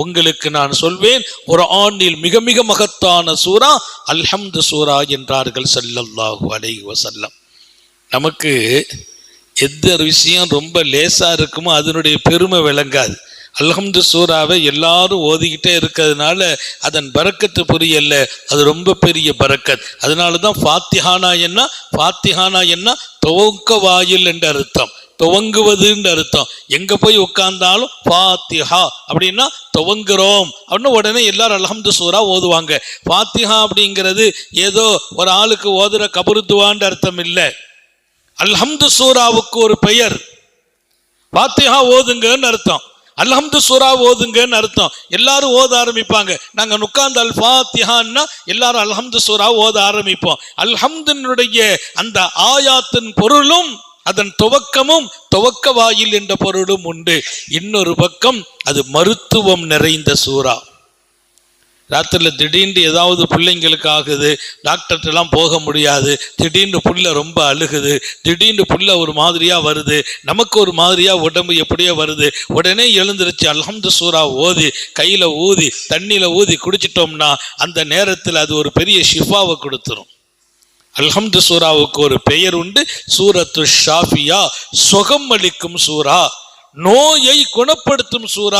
உங்களுக்கு நான் சொல்வேன், ஒரு ஆண்டில் மிக மிக மகத்தான சூரா அல்ஹம்து சூரா என்றார்கள் ஸல்லல்லாஹு அலைஹி வஸல்லம். நமக்கு எந்த விஷயம் ரொம்ப லேசா இருக்குமோ அதனுடைய பெருமை விளங்காது. அல்ஹம்து சூராவை எல்லாரும் ஓதிக்கிட்டே இருக்கிறதுனால அதன் பரக்கத்து புரியல, அது ரொம்ப பெரிய பரக்கத். அதனால தான் ஃபாத்திஹானா என்ன துவக்க வாயில் என்ற அர்த்தம், துவங்குவதுன்ற அர்த்தம். எங்க போய் உட்கார்ந்தாலும் ஃபாத்திஹா அப்படின்னா துவங்குறோம் அப்படின்னு உடனே எல்லாரும் அல்ஹம்து சூரா ஓதுவாங்க. ஃபாத்திஹா அப்படிங்கிறது ஏதோ ஒரு ஆளுக்கு ஓதுற கபருத்துவான்ற அர்த்தம் இல்லை. அல்ஹம்து சூராவுக்கு ஒரு பெயர். ஃபாத்திஹா ஓதுங்கன்னு அர்த்தம், அல்ஹம்து சூரா ஓதுங்கன்னு அர்த்தம். எல்லாரும் ஓத ஆரம்பிப்பாங்க. நாங்க உட்கார்ந்து அல் ஃபாத்திஹான்னா எல்லாரும் அல்ஹம்து சூரா ஓத ஆரம்பிப்போம். அல்ஹம்துனுடைய அந்த ஆயாத்தின் பொருளும் அதன் துவக்கமும் துவக்க வாயில் என்ற பொருளும் உண்டு. இன்னொரு பக்கம் அது மருத்துவம் நிறைந்த சூரா. ராத்திரில திடீர்னு ஏதாவது பிள்ளைங்களுக்கு ஆகுது, டாக்டர்கிட்டலாம் போக முடியாது, திடீர்னு புள்ள ரொம்ப அழுகுது, திடீர்னு புள்ள ஒரு மாதிரியா வருது, நமக்கு ஒரு மாதிரியா உடம்பு எப்படியோ வருது, உடனே எழுந்திருச்சு அல்ஹம்து சூரா ஓதி கையில ஊதி தண்ணியில ஊதி குடிச்சிட்டோம்னா அந்த நேரத்தில் அது ஒரு பெரிய ஷிஃபாவை கொடுத்துரும். அல்ஹம்து சூராவுக்கு ஒரு பெயர் உண்டு, சூரத்து ஷாஃபியா, சுகம் அளிக்கும் சூரா, நோயை குணப்படுத்தும் சூரா.